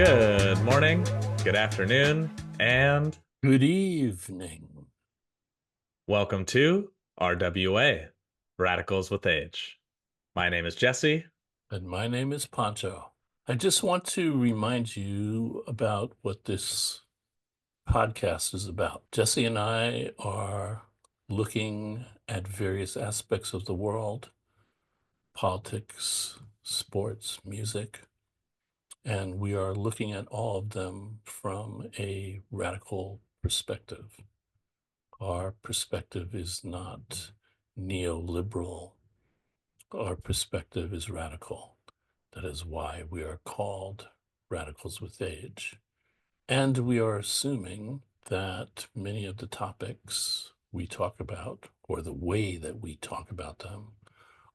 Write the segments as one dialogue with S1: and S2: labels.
S1: Good morning, good afternoon, and
S2: Good evening.
S1: welcome to R.W.A. Radicals with Age. My name is Jesse.
S2: And my name is Pancho. I just want to remind you about what this podcast is about. Jesse and I are looking at various aspects of the world, politics, sports, music, and we are looking at all of them from a radical perspective. Our perspective is not neoliberal. Our perspective is radical. That is why we are called radicals with age. And we are assuming that many of the topics we talk about, or the way that we talk about them,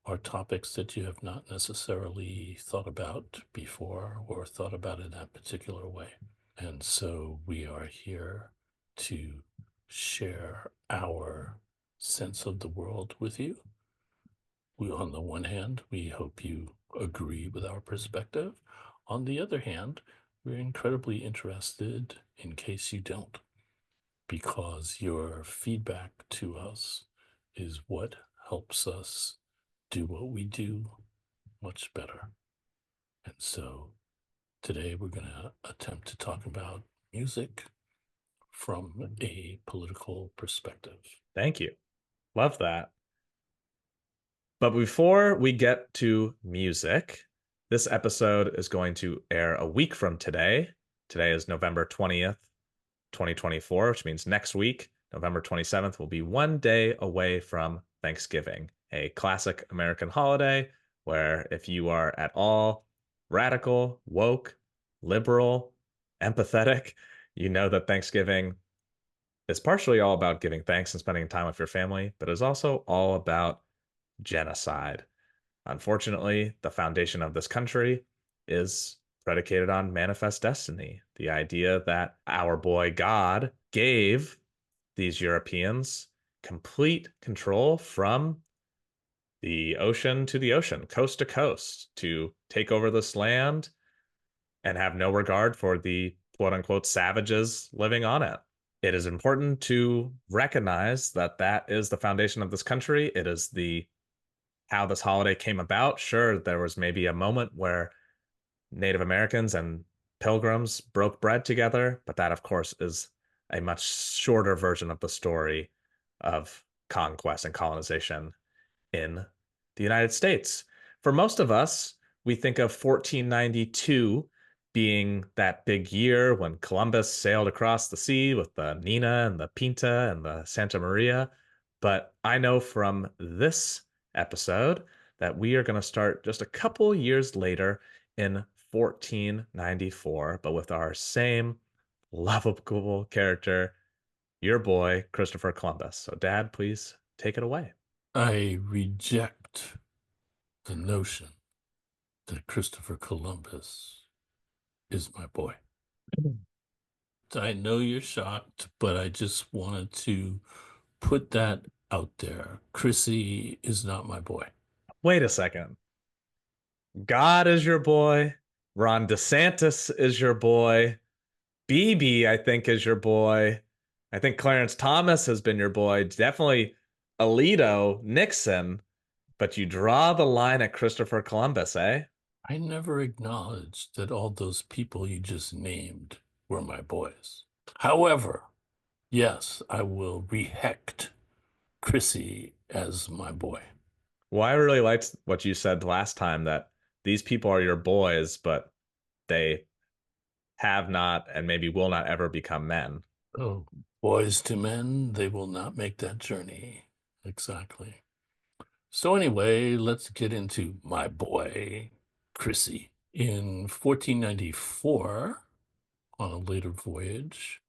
S2: are topics that you have not necessarily thought about before or thought about in that particular way. And so we are here to share our sense of the world with you. On the one hand, we hope you agree with our perspective. On the other hand, we're incredibly interested in case you don't, because your feedback to us is what helps us do what we do much better. And so today we're going to attempt to talk about music from a political perspective.
S1: Thank you. Love that. But before we get to music, this episode is going to air a week from today. Today is November 20th, 2024, which means next week, November 27th, will be one day away from Thanksgiving, a classic American holiday where if you are at all radical, woke, liberal, empathetic, you know that Thanksgiving is partially all about giving thanks and spending time with your family, but is also all about genocide. Unfortunately, the foundation of this country is predicated on manifest destiny, the idea that our boy God gave these Europeans complete control from the ocean to the ocean, coast to coast, to take over this land and have no regard for the quote unquote savages living on it. It is important to recognize that that is the foundation of this country. It is the how this holiday came about. Sure, there was maybe a moment where Native Americans and pilgrims broke bread together, but that, of course, is a much shorter version of the story of conquest and colonization in the United States. For most of us, we think of 1492 being that big year when Columbus sailed across the sea with the Nina and the Pinta and the Santa Maria. But I know from this episode that we are going to start just a couple years later in 1494, but with our same lovable character, your boy, Christopher Columbus. So, Dad, please take it away.
S2: I reject the notion that Christopher Columbus is my boy. I know you're shocked, but I just wanted to put that out there. Chrissy is not my boy.
S1: Wait a second. God is your boy. Ron DeSantis is your boy. BB, I think, is your boy. I think Clarence Thomas has been your boy. Definitely Alito, Nixon. But you draw the line at Christopher Columbus, eh?
S2: I never acknowledged that all those people you just named were my boys. However, yes, I will reject Chrissy as my boy.
S1: Well, I really liked what you said last time that these people are your boys, but they have not and maybe will not ever become men.
S2: Oh, boys to men, they will not make that journey. Exactly. So anyway, let's get into my boy, Chrissy. In 1494, on a later voyage,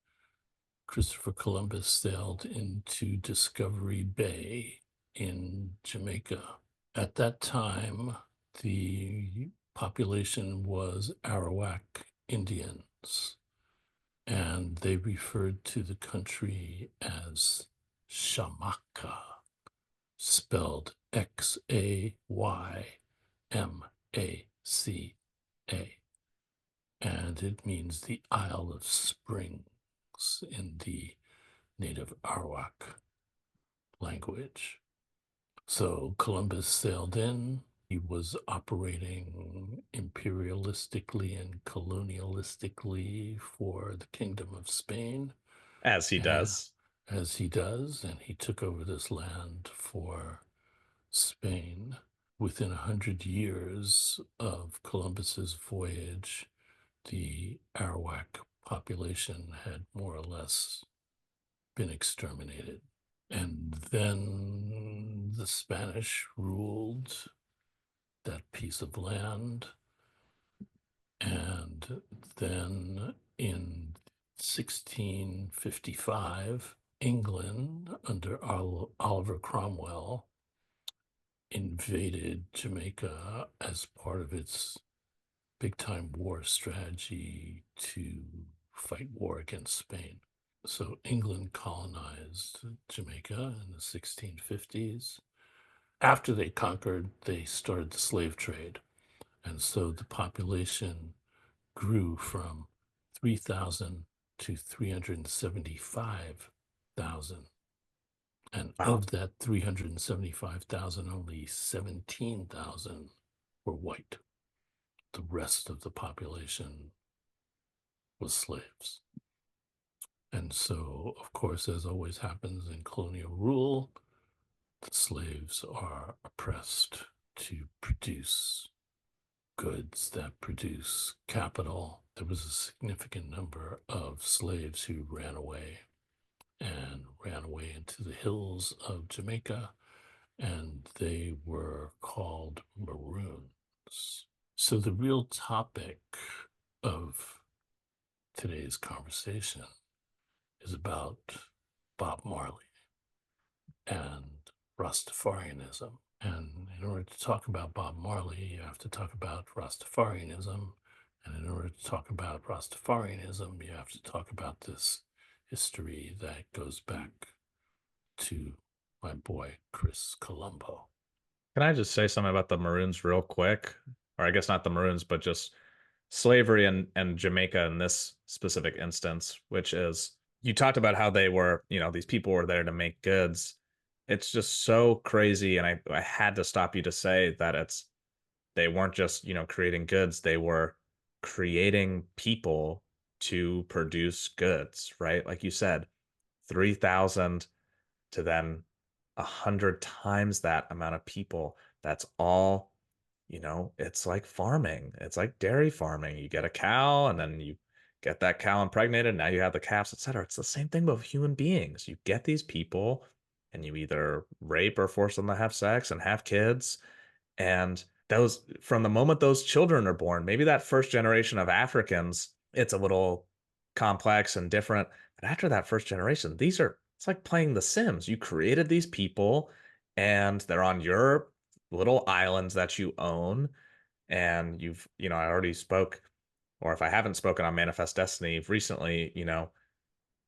S2: Christopher Columbus sailed into Discovery Bay in Jamaica. At that time, the population was Arawak Indians, and they referred to the country as Xaymaca, spelled Xaymaca. And and it means the Isle of Springs in the native Arawak language. So Columbus sailed in. He was operating imperialistically and colonialistically for the Kingdom of Spain,
S1: As he
S2: uh,
S1: does.
S2: as he does, and he took over this land for Spain. Within 100 years of Columbus's voyage, the Arawak population had more or less been exterminated. And then the Spanish ruled that piece of land. And then in 1655, England, under Oliver Cromwell, invaded Jamaica as part of its big time war strategy to fight war against Spain. So England colonized Jamaica in the 1650s. After they conquered, they started the slave trade. And so the population grew from 3,000 to 375,000. And
S1: Wow.
S2: of that 375,000, only 17,000 were white. The rest of the population was slaves. And so, of course, as always happens in colonial rule, the slaves are oppressed to produce goods that produce capital. There was a significant number of slaves who ran away into the hills of Jamaica, and they were called maroons. So the real topic of today's conversation is about Bob Marley and Rastafarianism. And in order to talk about Bob Marley, you have to talk about Rastafarianism. And in order to talk about Rastafarianism, you have to talk about this history that goes back to my boy, Chris Colombo.
S1: Can I just say something about the Maroons real quick? Or I guess not the Maroons, but just slavery and Jamaica in this specific instance, which is you talked about how they were, these people were there to make goods. It's just so crazy. And I had to stop you to say that they weren't just, creating goods, they were creating people to produce goods, right? Like you said, 3,000 to then 100 times that amount of people. That's all, it's like farming. It's like dairy farming. You get a cow and then you get that cow impregnated. Now you have the calves, etc. It's the same thing with human beings. You get these people and you either rape or force them to have sex and have kids. And those, from the moment those children are born, maybe that first generation of Africans, it's a little complex and different. But after that first generation, it's like playing The Sims. You created these people and they're on your little islands that you own. And I already spoke, or if I haven't spoken on Manifest Destiny recently,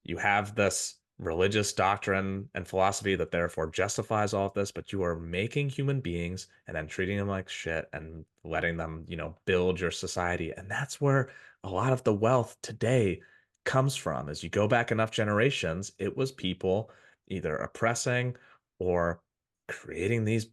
S1: you have this religious doctrine and philosophy that therefore justifies all of this, but you are making human beings and then treating them like shit and letting them, build your society. And that's where a lot of the wealth today comes from. As you go back enough generations, it was people either oppressing or creating these,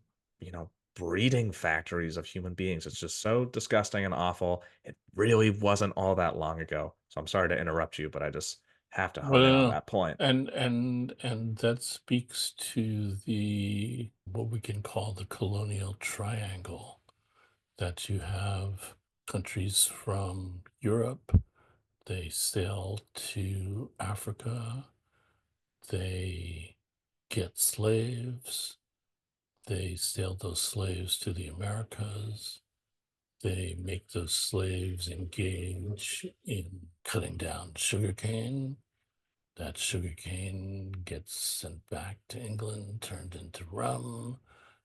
S1: breeding factories of human beings. It's just so disgusting and awful. It really wasn't all that long ago. So I'm sorry to interrupt you, but I just have to hone in on
S2: Well,
S1: that point.
S2: and that speaks to the what we can call the colonial triangle, that you have countries from Europe, they sail to Africa, they get slaves, they sail those slaves to the Americas, they make those slaves engage in cutting down sugarcane. That sugarcane gets sent back to England, turned into rum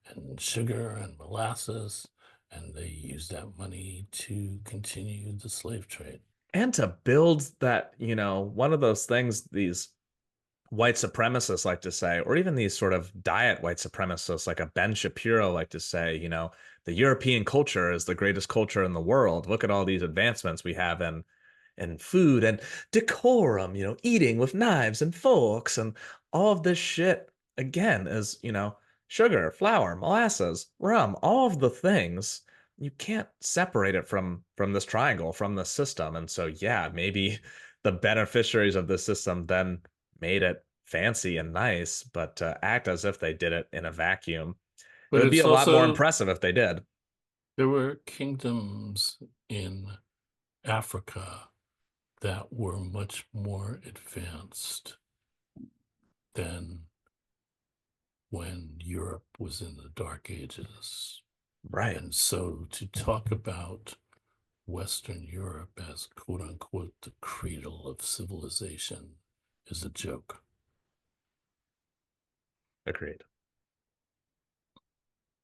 S2: and sugar and molasses, and they use that money to continue the slave trade.
S1: And to build that, one of those things these white supremacists like to say, or even these sort of diet white supremacists like a Ben Shapiro like to say, the European culture is the greatest culture in the world. Look at all these advancements we have in and food and decorum, eating with knives and forks and all of this shit again is, sugar, flour, molasses, rum, all of the things. You can't separate it from this triangle, from the system. And so yeah, maybe the beneficiaries of this system then made it fancy and nice, but to act as if they did it in a vacuum, it
S2: But
S1: would be
S2: it's
S1: a lot more
S2: also,
S1: impressive if they did.
S2: there were kingdoms in Africa that were much more advanced than when Europe was in the Dark Ages.
S1: Right.
S2: And so to talk about Western Europe as quote unquote the cradle of civilization is a joke.
S1: Agreed.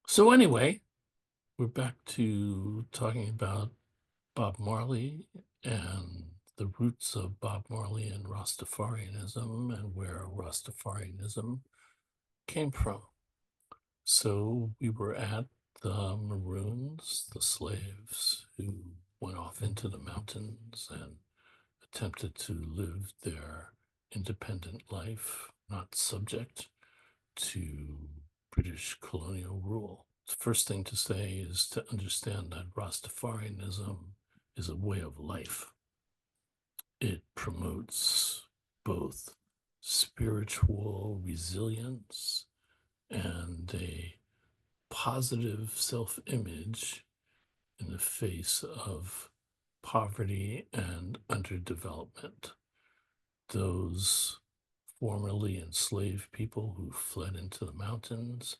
S2: So, anyway, we're back to talking about Bob Marley and the roots of Bob Marley and Rastafarianism and where Rastafarianism came from. So we were at the Maroons, the slaves who went off into the mountains and attempted to live their independent life, not subject to British colonial rule. The first thing to say is to understand that Rastafarianism is a way of life. It promotes both spiritual resilience and a positive self image in the face of poverty and underdevelopment. Those formerly enslaved people who fled into the mountains,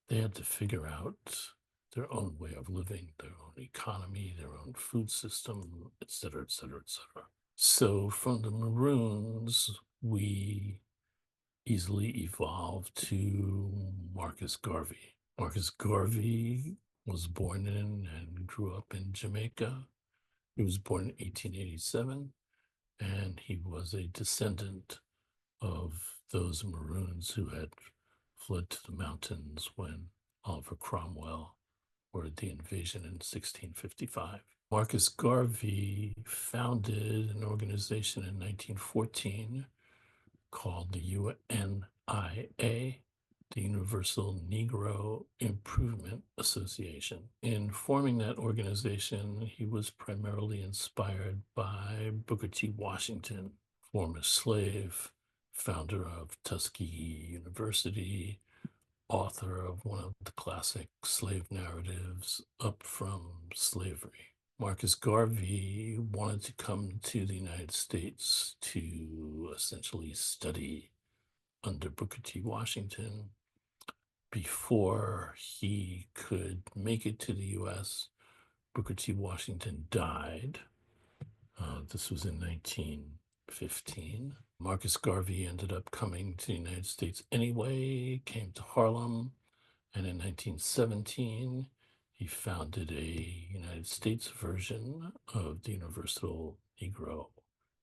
S2: they had to figure out their own way of living, their own economy, their own food system, et cetera, et cetera, et cetera. So from the Maroons, we easily evolved to Marcus Garvey. Marcus Garvey was born in and grew up in Jamaica. He was born in 1887, and he was a descendant of those Maroons who had fled to the mountains when Oliver Cromwell ordered the invasion in 1655. Marcus Garvey founded an organization in 1914 called the UNIA, the Universal Negro Improvement Association. In forming that organization, he was primarily inspired by Booker T. Washington, former slave, founder of Tuskegee University, author of one of the classic slave narratives, Up from Slavery. Marcus Garvey wanted to come to the United States to essentially study under Booker T. Washington. Before he could make it to the US, Booker T. Washington died. This was in 1915. Marcus Garvey ended up coming to the United States anyway, came to Harlem, and in 1917, he founded a United States version of the Universal Negro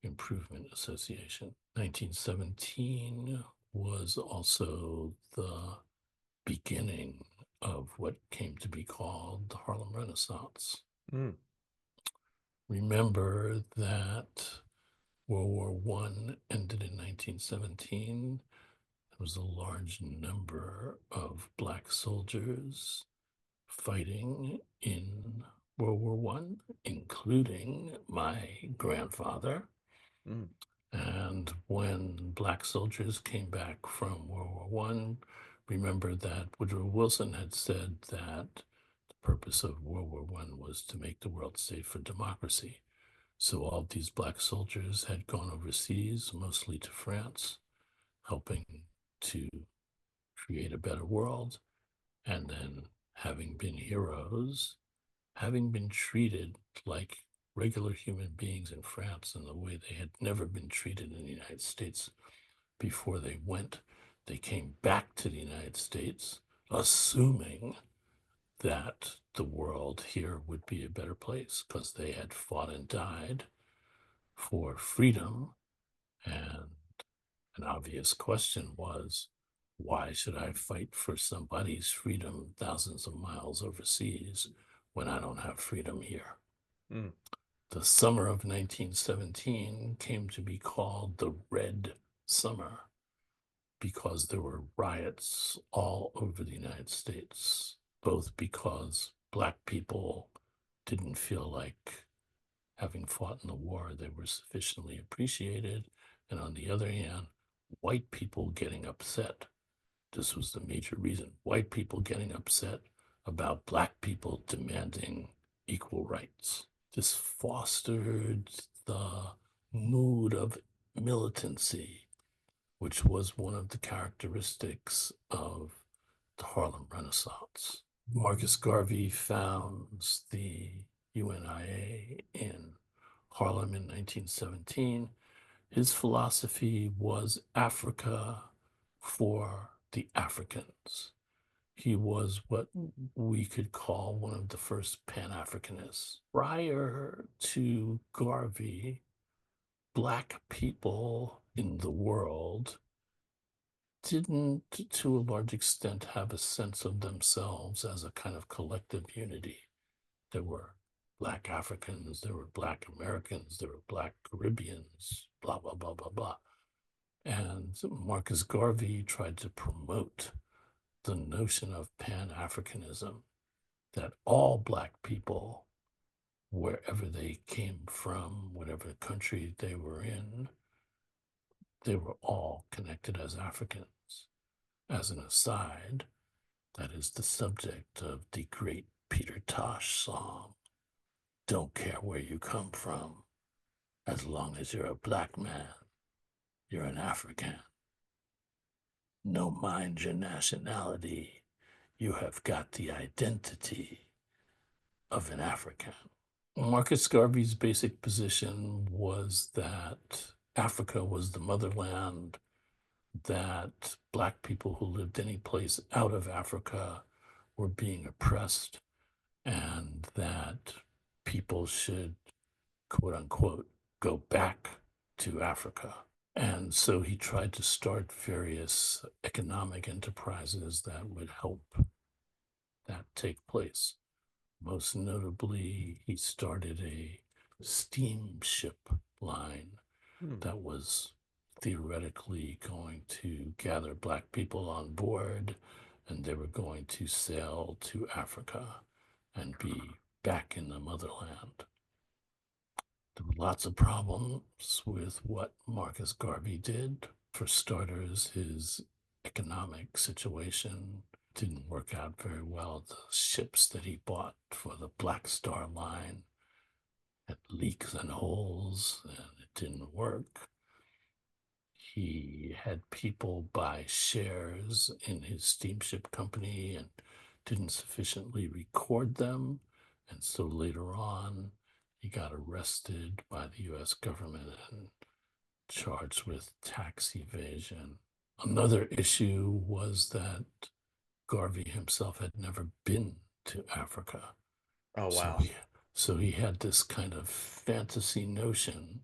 S2: Improvement Association. 1917 was also the beginning of what came to be called the Harlem Renaissance.
S1: Mm.
S2: Remember that World War One ended in 1917. There was a large number of Black soldiers fighting in World War One, including my grandfather.
S1: Mm.
S2: And when Black soldiers came back from World War One, remember that Woodrow Wilson had said that the purpose of World War One was to make the world safe for democracy. So all these Black soldiers had gone overseas, mostly to France, helping to create a better world. And then, having been heroes, having been treated like regular human beings in France in the way they had never been treated in the United States before they went, they came back to the United States, assuming that the world here would be a better place because they had fought and died for freedom. And an obvious question was, why should I fight for somebody's freedom thousands of miles overseas when I don't have freedom here?
S1: Mm.
S2: The summer of 1917 came to be called the Red Summer because there were riots all over the United States, both because Black people didn't feel like having fought in the war, they were sufficiently appreciated, and on the other hand, white people getting upset. This was the major reason. White people getting upset about Black people demanding equal rights. This fostered the mood of militancy, which was one of the characteristics of the Harlem Renaissance. Marcus Garvey founds the UNIA in Harlem in 1917. His philosophy was Africa for the Africans. He was what we could call one of the first Pan-Africanists. Prior to Garvey, Black people in the world didn't, to a large extent, have a sense of themselves as a kind of collective unity. There were Black Africans, there were Black Americans, there were Black Caribbeans, blah, blah, blah, blah, blah. And Marcus Garvey tried to promote the notion of Pan-Africanism, that all Black people, wherever they came from, whatever country they were in, they were all connected as Africans. As an aside, that is the subject of the great Peter Tosh song, Don't Care Where You Come From, as long as you're a Black man, you're an African. No mind your nationality, you have got the identity of an African. Marcus Garvey's basic position was that Africa was the motherland, that Black people who lived any place out of Africa were being oppressed, and that people should, quote unquote, go back to Africa. And so he tried to start various economic enterprises that would help that take place. Most notably, he started a steamship line that was theoretically going to gather Black people on board, and they were going to sail to Africa and be back in the motherland. There were lots of problems with what Marcus Garvey did. For starters, his economic situation didn't work out very well. The ships that he bought for the Black Star Line had leaks and holes, and it didn't work. He had people buy shares in his steamship company and didn't sufficiently record them. And so later on, he got arrested by the US government and charged with tax evasion. Another issue was that Garvey himself had never been to Africa.
S1: Oh,
S2: So
S1: wow.
S2: he had this kind of fantasy notion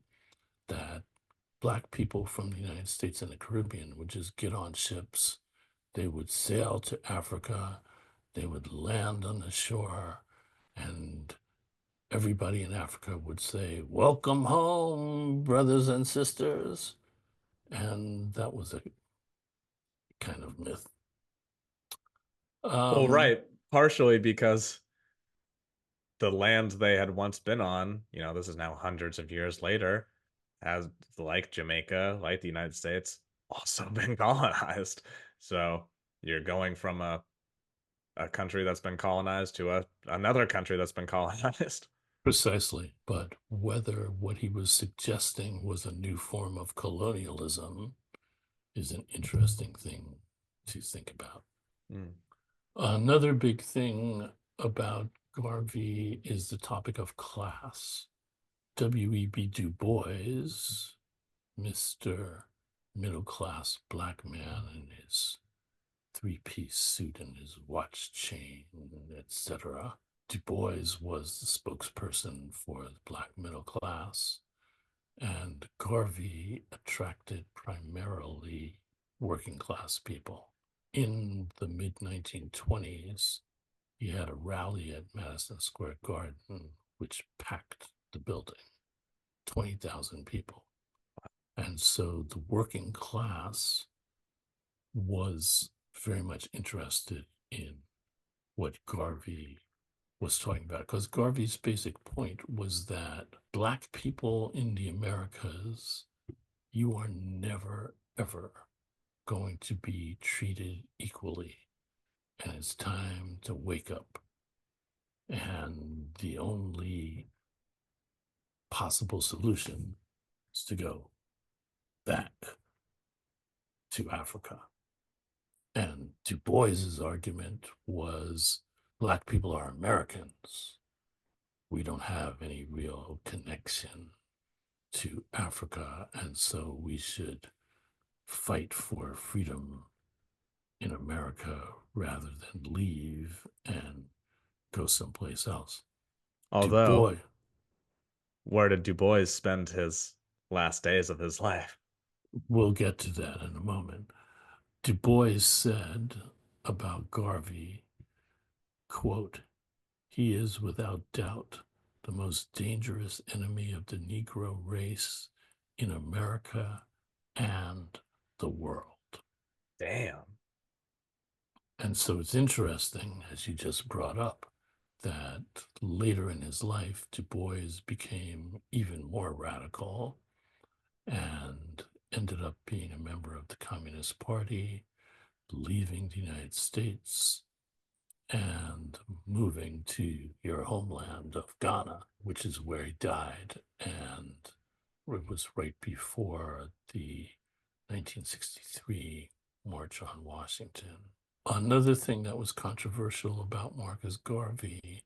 S2: that Black people from the United States and the Caribbean would just get on ships, they would sail to Africa, they would land on the shore, and everybody in Africa would say, "Welcome home, brothers and sisters." And that was a kind of myth.
S1: Well,
S2: Um,
S1: right. Partially because the land they had once been on, this is now hundreds of years later, has, like Jamaica, like the United States, also been colonized. So you're going from a country that's been colonized to another country that's been colonized.
S2: Precisely. But whether what he was suggesting was a new form of colonialism is an interesting thing to think about.
S1: Mm.
S2: Another big thing about Garvey is the topic of class. W.E.B. Du Bois, Mr. Middle Class Black Man in his three-piece suit and his watch chain, etc. Du Bois was the spokesperson for the Black middle class, and Garvey attracted primarily working class people. In the mid 1920s, he had a rally at Madison Square Garden, which packed the building, 20,000 people. And so the working class was very much interested in what Garvey was talking about, because Garvey's basic point was that Black people in the Americas, you are never, ever going to be treated equally. And it's time to wake up. And the only possible solution is to go back to Africa. And Du Bois's argument was Black people are Americans. We don't have any real connection to Africa, and so we should fight for freedom in America rather than leave and go someplace else. Du
S1: Although,
S2: Bois,
S1: where did Du Bois spend his last days of his life?
S2: we'll get to that in a moment. Du Bois said about Garvey, quote, "He is without doubt the most dangerous enemy of the Negro race in America and the world."
S1: Damn.
S2: And so it's interesting, as you just brought up, that later in his life, Du Bois became even more radical and ended up being a member of the Communist Party, leaving the United States and moving to your homeland of Ghana, which is where he died. And it was right before the 1963 March on Washington. Another thing that was controversial about Marcus Garvey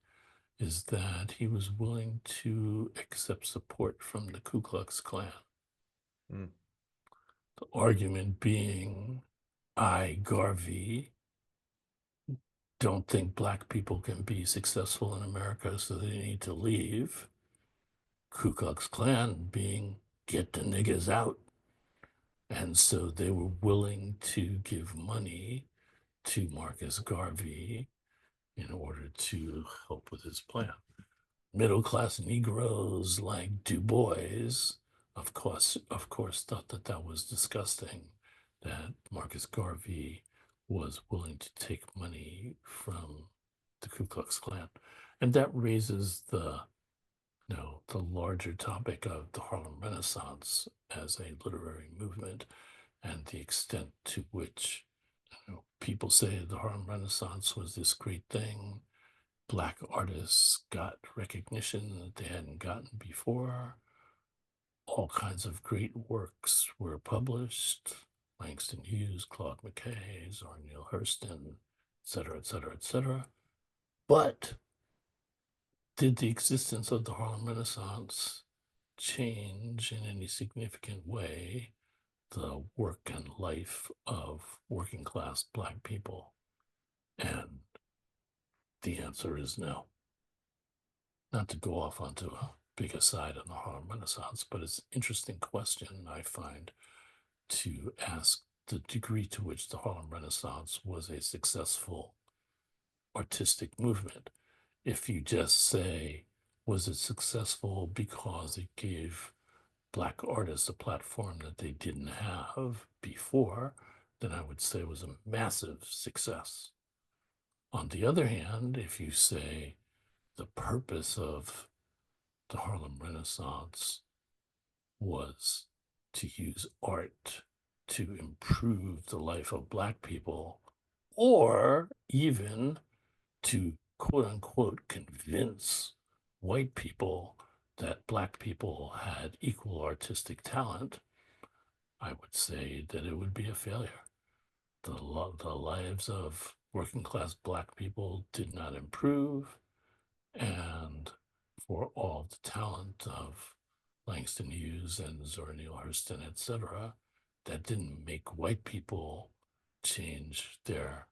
S2: is that he was willing to accept support from the Ku Klux Klan.
S1: Mm.
S2: The argument being, I, Garvey, don't think Black people can be successful in America, so they need to leave. Ku Klux Klan being, get the niggas out. And so they were willing to give money to Marcus Garvey in order to help with his plan. Middle class Negroes like Du Bois, of course, thought that that was disgusting, that Marcus Garvey was willing to take money from the Ku Klux Klan. And that raises the larger topic of the Harlem Renaissance as a literary movement and the extent to which people say the Harlem Renaissance was this great thing. Black artists got recognition that they hadn't gotten before. All kinds of great works were published. Langston Hughes, Claude McKay, Zora Neale Hurston, et cetera, et cetera, et cetera. But did the existence of the Harlem Renaissance change in any significant way the work and life of working class Black people? And the answer is no. Not to go off onto a big aside on the Harlem Renaissance, but it's an interesting question, I find, to ask the degree to which the Harlem Renaissance was a successful artistic movement. If you just say, was it successful because it gave Black artists a platform that they didn't have before, then I would say it was a massive success. On the other hand, if you say the purpose of the Harlem Renaissance was to use art to improve the life of Black people, or even to quote unquote convince white people that Black people had equal artistic talent, I would say that it would be a failure. The lives of working class Black people did not improve, and for all the talent of Langston Hughes and Zora Neale Hurston, etc., that didn't make white people change their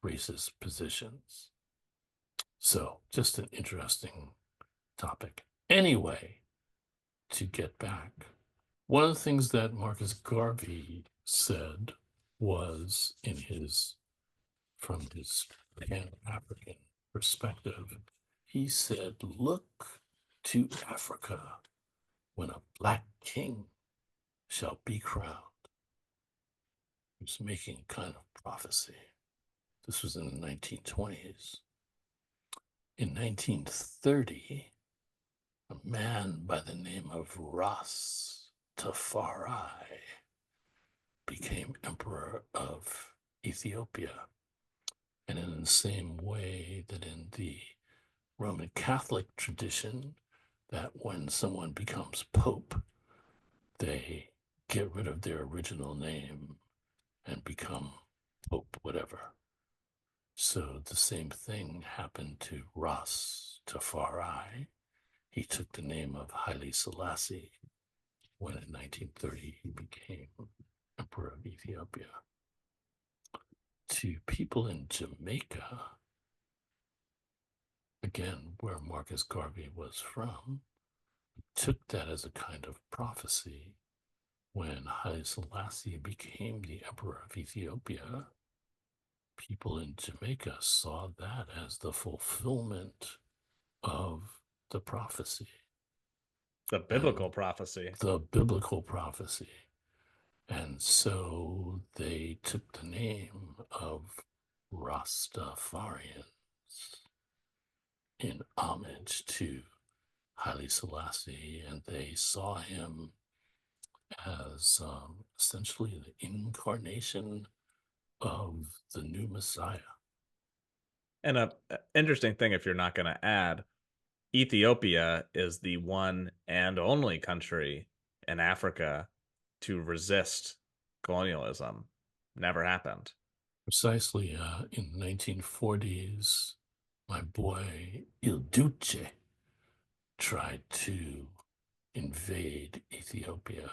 S2: racist positions. So, just an interesting topic. Anyway, to get back, one of the things that Marcus Garvey said was from his Pan-African perspective, he said, look to Africa when a black king shall be crowned. He was making a kind of prophecy. This was in the 1920s. In 1930, a man by the name of Ras Tafari became emperor of Ethiopia. And in the same way that in the Roman Catholic tradition, that when someone becomes pope, they get rid of their original name and become pope whatever. So the same thing happened to Ras Tafari. He took the name of Haile Selassie when in 1930 he became emperor of Ethiopia. To people in Jamaica, again, where Marcus Garvey was from, took that as a kind of prophecy. When Haile Selassie became the emperor of Ethiopia, people in Jamaica saw that as the fulfillment of the prophecy.
S1: The biblical prophecy.
S2: The biblical prophecy. And so they took the name of Rastafarians in homage to Haile Selassie, and they saw him as essentially the incarnation of the new Messiah.
S1: And a interesting thing, if you're not going to add, Ethiopia is the one and only country in Africa to resist colonialism. Never happened.
S2: Precisely in the 1940s, my boy Il Duce tried to invade Ethiopia,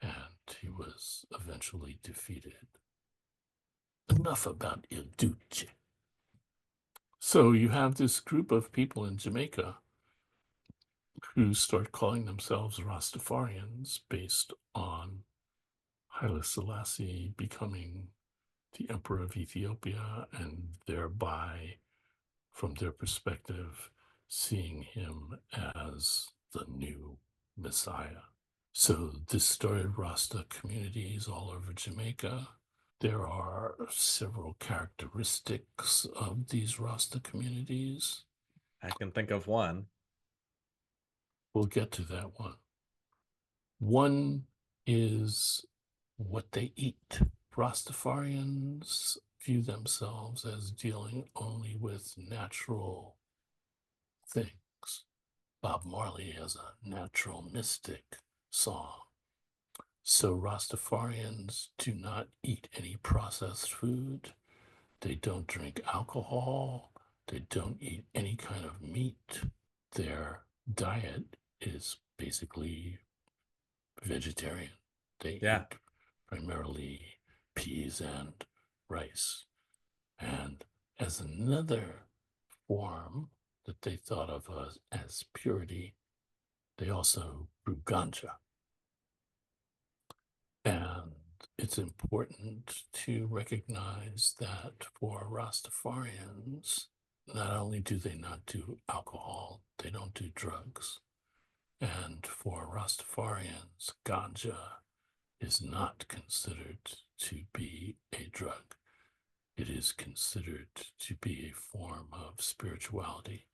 S2: and he was eventually defeated. Enough about Il Duce. So you have this group of people in Jamaica who start calling themselves Rastafarians based on Haile Selassie becoming the emperor of Ethiopia, and thereby, from their perspective, seeing him as the new Messiah. So this started Rasta communities all over Jamaica. There are several characteristics of these Rasta communities.
S1: I can think of one.
S2: We'll get to that one. One is what they eat. Rastafarians view themselves as dealing only with natural things. Bob Marley has a natural mystic song. So Rastafarians do not eat any processed food. They don't drink alcohol. They don't eat any kind of meat. Their diet is basically vegetarian. They
S1: Yeah.
S2: eat primarily peas and rice. And as another form that they thought of as purity, they also brew ganja. And it's important to recognize that for Rastafarians, not only do they not do alcohol, they don't do drugs. And for Rastafarians, ganja is not considered to be a drug. It is considered to be a form of spirituality.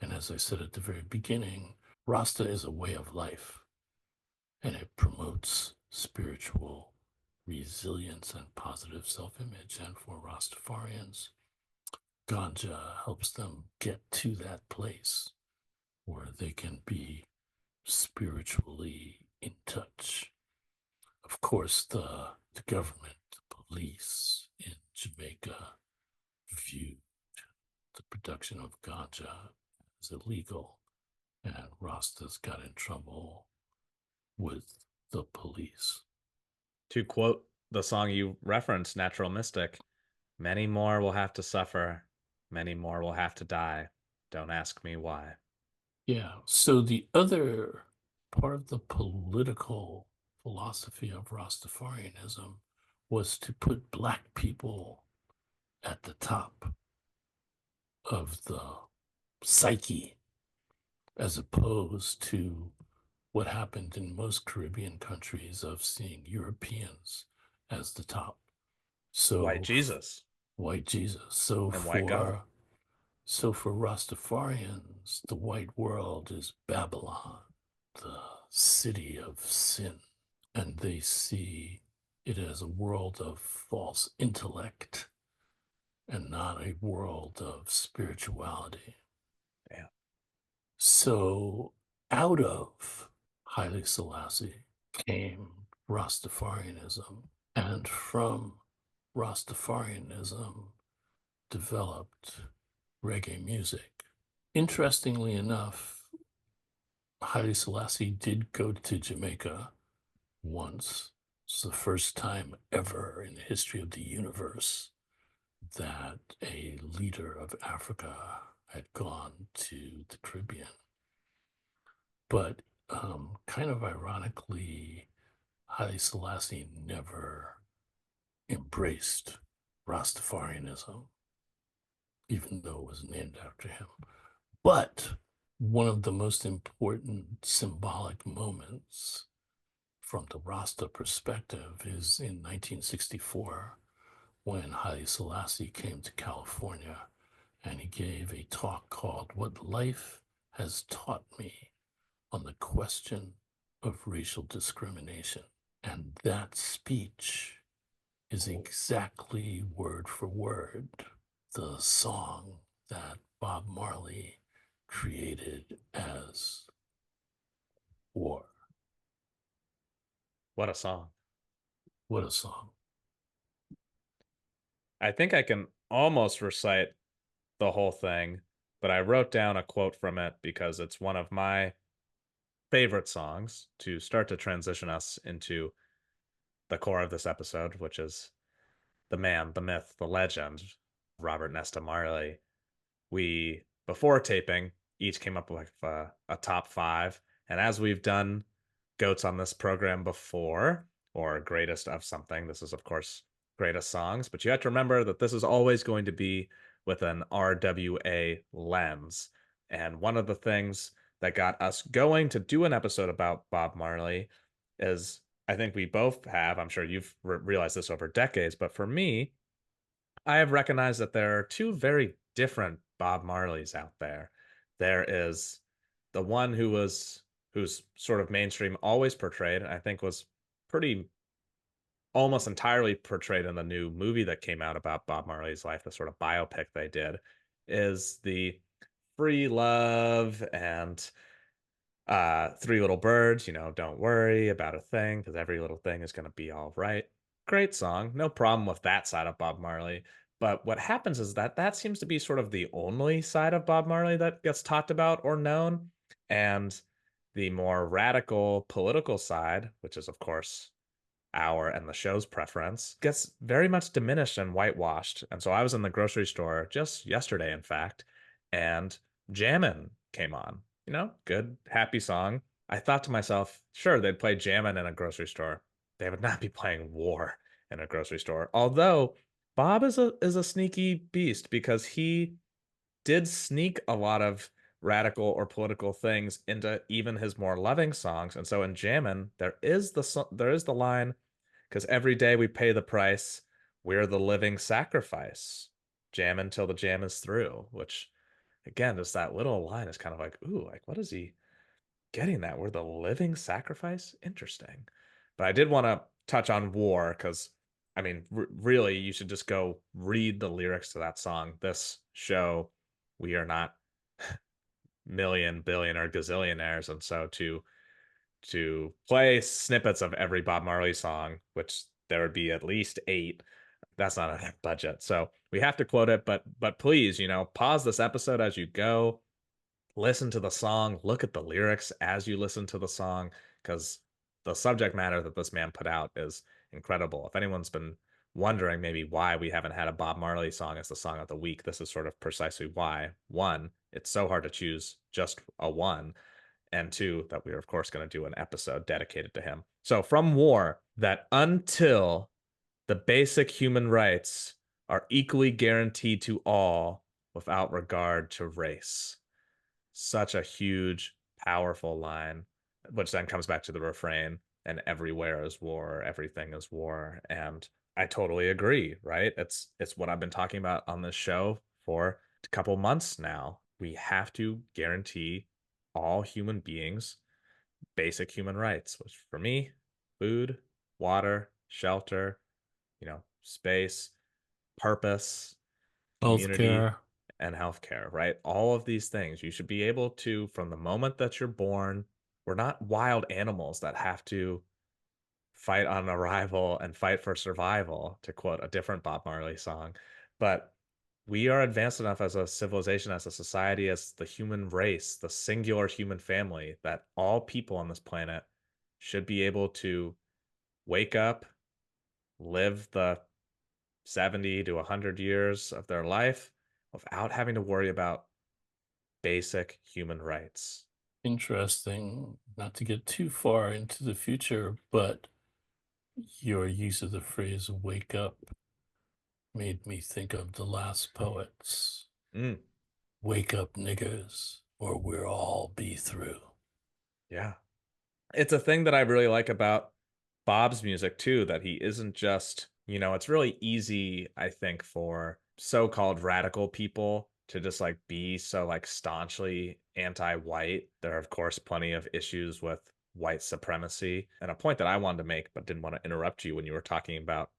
S2: And as I said at the very beginning, Rasta is a way of life, and it promotes spiritual resilience and positive self-image. And for Rastafarians, ganja helps them get to that place where they can be spiritually in touch. Of course, the government, the police in Jamaica viewed the production of ganja as illegal, and Rastas got in trouble with the police.
S1: To quote the song you referenced, Natural Mystic, many more will have to suffer, many more will have to die. Don't ask me why.
S2: Yeah, so the other part of the political philosophy of Rastafarianism was to put Black people at the top of the psyche. as opposed to what happened in most Caribbean countries of seeing Europeans as the top.
S1: White
S2: So
S1: Jesus
S2: white Jesus. So
S1: and white God.
S2: for Rastafarians, the white world is Babylon, the city of sin, and they see it as a world of false intellect and not a world of spirituality.
S1: Damn.
S2: So out of Haile Selassie came Rastafarianism, and from Rastafarianism developed reggae music. Interestingly enough, Haile Selassie did go to Jamaica once. It's the first time ever in the history of the universe that a leader of Africa had gone to the Caribbean. But kind of ironically, Haile Selassie never embraced Rastafarianism, even though it was named after him. But one of the most important symbolic moments from the Rasta perspective is in 1964 when Haile Selassie came to California and he gave a talk called What Life Has Taught Me on the Question of Racial Discrimination. And that speech is exactly word for word the song that Bob Marley created as War.
S1: What a song.
S2: What a song.
S1: I think I can almost recite the whole thing, but I wrote down a quote from it because it's one of my favorite songs to start to transition us into the core of this episode, which is the man, the myth, the legend, Robert Nesta Marley. We, before taping, each came up with a top five. And as we've done goats on this program before, or greatest of something, this is, of course, greatest songs. But you have to remember that this is always going to be with an R.W.A. lens. And one of the things that got us going to do an episode about Bob Marley is I think we both have, I'm sure you've realized this over decades, but for me, I have recognized that there are two very different Bob Marleys out there. There is the one who's sort of mainstream always portrayed, I think was pretty almost entirely portrayed in the new movie that came out about Bob Marley's life, the sort of biopic they did, is the free love and Three Little Birds, don't worry about a thing because every little thing is going to be all right. Great song. No problem with that side of Bob Marley. But what happens is that that seems to be sort of the only side of Bob Marley that gets talked about or known. And the more radical political side, which is, of course, our and the show's preference, gets very much diminished and whitewashed. And so I was in the grocery store just yesterday, in fact, and Jammin' came on. Good, happy song. I thought to myself, sure, they'd play Jammin' in a grocery store. They would not be playing War in a grocery store. Although Bob is a sneaky beast because he did sneak a lot of radical or political things into even his more loving songs. And so in Jammin', there is the line, because every day we pay the price, we're the living sacrifice. Jam until the jam is through, which again, just that little line is kind of like, ooh, like what is he getting that? We're the living sacrifice? Interesting. But I did want to touch on War because I mean, really, you should just go read the lyrics to that song. This show, we are not million, billion, or gazillionaires, and so to play snippets of every Bob Marley song, which there would be at least eight. That's not a budget. So we have to quote it, but please, pause this episode as you go, listen to the song, look at the lyrics as you listen to the song, because the subject matter that this man put out is incredible. If anyone's been wondering maybe why we haven't had a Bob Marley song as the song of the week, this is sort of precisely why. One, it's so hard to choose just a one, and two, that we are, of course, going to do an episode dedicated to him. So, from War, that until the basic human rights are equally guaranteed to all without regard to race. Such a huge, powerful line, which then comes back to the refrain, and everywhere is war, everything is war. And I totally agree, right? It's what I've been talking about on this show for a couple months now. We have to guarantee all human beings basic human rights, which for me, food, water, shelter, space, purpose, community,
S2: Healthcare.
S1: and healthcare, right? All of these things you should be able to, from the moment that you're born, we're not wild animals that have to fight on arrival and fight for survival, to quote a different Bob Marley song. But we are advanced enough as a civilization, as a society, as the human race, the singular human family, that all people on this planet should be able to wake up, live the 70 to 100 years of their life without having to worry about basic human rights.
S2: Interesting, not to get too far into the future, but your use of the phrase wake up made me think of the last poets.
S1: Mm,
S2: Wake up, niggers, or we'll all be through.
S1: yeah. It's a thing that I really like about Bob's music too, that he isn't just, it's really easy, I think, for so-called radical people to just like be so like staunchly anti-white. There are, of course, plenty of issues with white supremacy. And a point that I wanted to make, but didn't want to interrupt you when you were talking about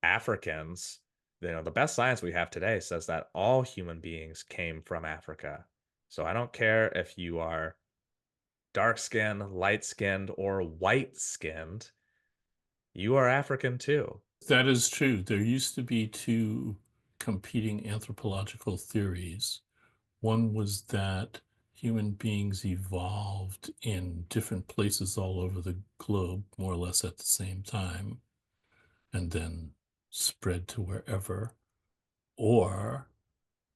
S1: Africans, the best science we have today says that all human beings came from Africa. So I don't care if you are dark skinned, light skinned, or white skinned, you are African too.
S2: That is true. There used to be two competing anthropological theories. One was that human beings evolved in different places all over the globe, more or less at the same time, and then spread to wherever. Or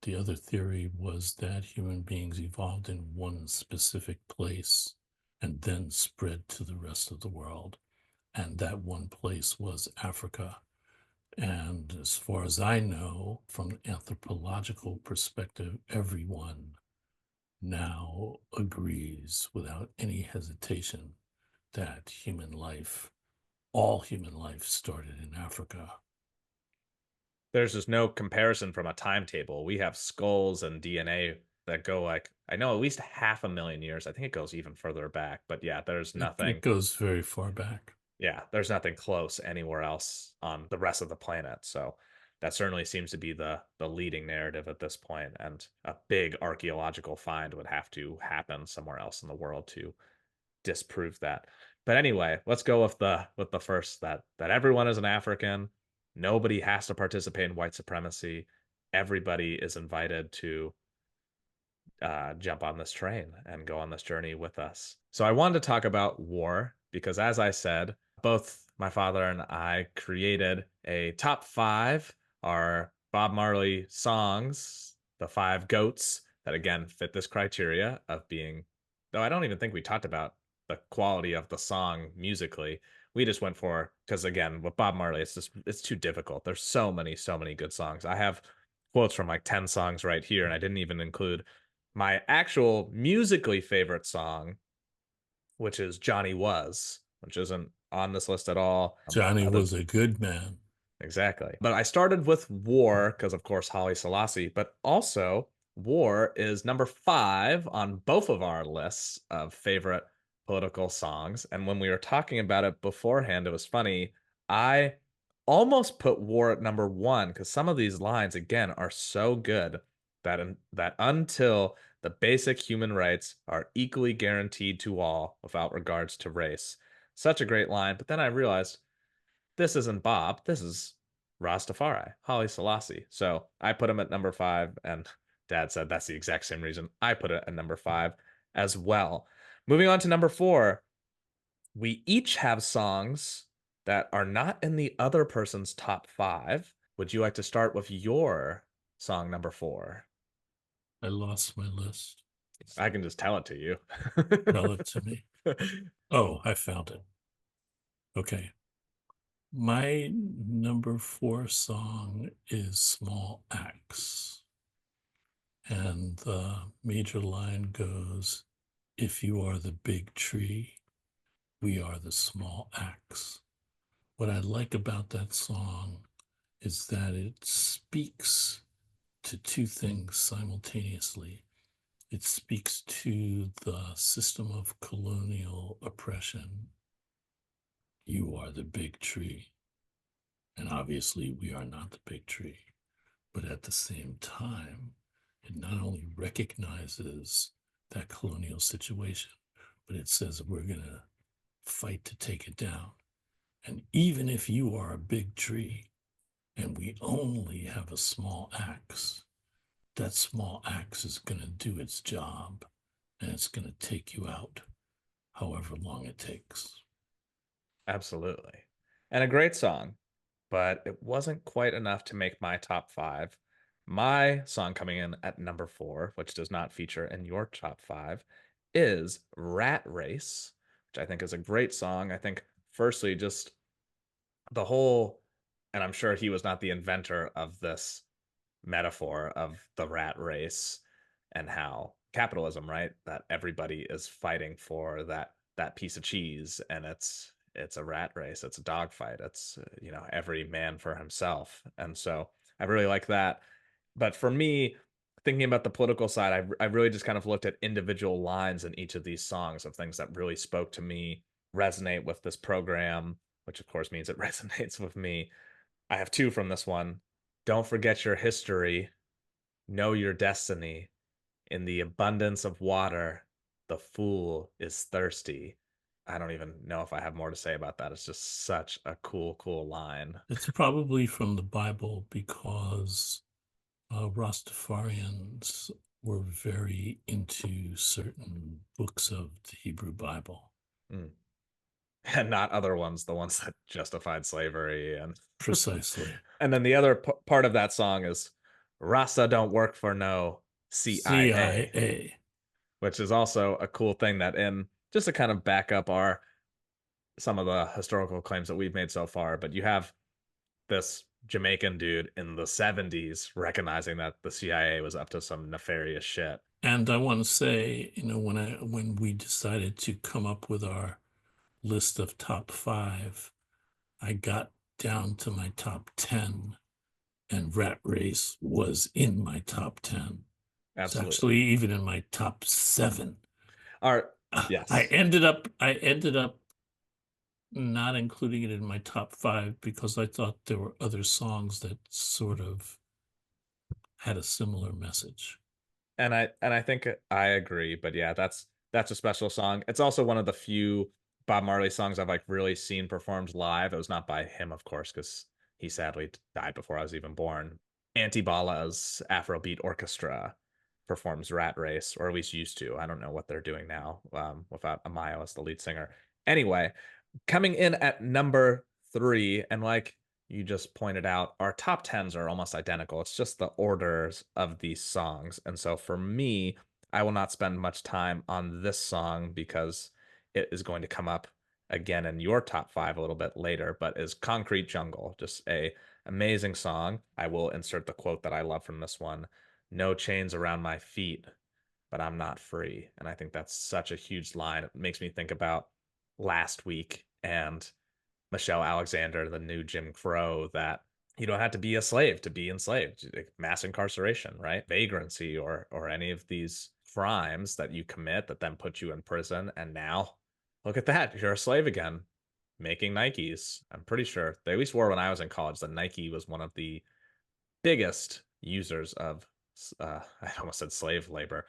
S2: the other theory was that human beings evolved in one specific place and then spread to the rest of the world. And that one place was Africa. And as far as I know, from an anthropological perspective, everyone now agrees without any hesitation that all human life started in Africa.
S1: There's just no comparison from a timetable. We have skulls and DNA that go like, I know, at least half a million years. I think it goes even further back. But yeah, there's
S2: It
S1: nothing.
S2: goes very far back.
S1: Yeah, there's nothing close anywhere else on the rest of the planet. So that certainly seems to be the leading narrative at this point. And a big archaeological find would have to happen somewhere else in the world to disprove that. But anyway, let's go with the first, that everyone is an African. Nobody has to participate in white supremacy. Everybody is invited to jump on this train and go on this journey with us. So I wanted to talk about war because, as I said, both my father and I created a top five, our Bob Marley songs, the five goats that again fit this criteria of being, though I don't even think we talked about the quality of the song musically. We just went for, because again, with Bob Marley, it's too difficult. There's so many good songs. I have quotes from like 10 songs right here, and I didn't even include my actual musically favorite song, which is Johnny Was, which isn't on this list at all.
S2: Johnny
S1: Other
S2: was a good man.
S1: Exactly. But I started with War because, of course, Holly Selassie, but also War is number five on both of our lists of favorite political songs. And when we were talking about it beforehand, it was funny. I almost put War at number one because some of these lines, again, are so good that until the basic human rights are equally guaranteed to all without regards to race. Such a great line. But then I realized this isn't Bob. This is Rastafari, Holly Selassie. So I put him at number five, and Dad said that's the exact same reason I put it at number five as well. Moving on to number four, we each have songs that are not in the other person's top five. Would you like to start with your song number four?
S2: I lost my list.
S1: I can just tell it to you.
S2: Tell it to me. Oh, I found it. Okay. My number four song is Small Axe. And the major line goes, if you are the big tree, we are the small axe. What I like about that song is that it speaks to two things simultaneously. It speaks to the system of colonial oppression. You are the big tree. And obviously, we are not the big tree. But at the same time, it not only recognizes that colonial situation, but it says we're going to fight to take it down. And even if you are a big tree and we only have a small axe, that small axe is going to do its job and it's going to take you out however long it takes.
S1: Absolutely. And a great song, but it wasn't quite enough to make my top five. My song coming in at number four, which does not feature in your top five, is Rat Race, which I think is a great song. I think, firstly, just the whole, and I'm sure he was not the inventor of this metaphor of the rat race and how capitalism, right? That everybody is fighting for that piece of cheese, and it's a rat race, it's a dog fight, it's every man for himself. And so I really like that. But for me, thinking about the political side, I really just kind of looked at individual lines in each of these songs of things that really spoke to me, resonate with this program, which of course means it resonates with me. I have two from this one. Don't forget your history, know your destiny. In the abundance of water, the fool is thirsty. I don't even know if I have more to say about that. It's just such a cool, cool line.
S2: It's probably from the Bible because Rastafarians were very into certain books of the Hebrew Bible.
S1: Mm. And not other ones, the ones that justified slavery. And
S2: Precisely.
S1: and then the other part of that song is Rasta don't work for no CIA,
S2: CIA.
S1: which is also a cool thing that in just to kind of back up our some of the historical claims that we've made so far, but you have this Jamaican dude in the 70s recognizing that the CIA was up to some nefarious shit.
S2: And I want to say, when we decided to come up with our list of top five, I got down to my top 10, and Rat Race was in my top 10. It's
S1: Absolutely.
S2: actually even in my top seven.
S1: Art,
S2: I
S1: yes.
S2: ended up I ended up not including it in my top five because I thought there were other songs that sort of had a similar message.
S1: And I think I agree, but yeah, that's a special song. It's also one of the few Bob Marley songs I've like really seen performed live. It was not by him, of course, because he sadly died before I was even born. Antibala's Afrobeat Orchestra performs Rat Race, or at least used to. I don't know what they're doing now, without Amayo as the lead singer. Anyway, coming in at number three, and like you just pointed out, our top tens are almost identical. It's just the orders of these songs. And so for me, I will not spend much time on this song because it is going to come up again in your top five a little bit later, but is Concrete Jungle, just a amazing song. I will insert the quote that I love from this one. No chains around my feet, but I'm not free. And I think that's such a huge line. It makes me think about last week and Michelle Alexander, the new Jim Crow, that you don't have to be a slave to be enslaved. Mass incarceration, right? Vagrancy or any of these crimes that you commit that then put you in prison. And now look at that. You're a slave again, making Nikes. I'm pretty sure they at least were when I was in college that Nike was one of the biggest users of I almost said slave labor,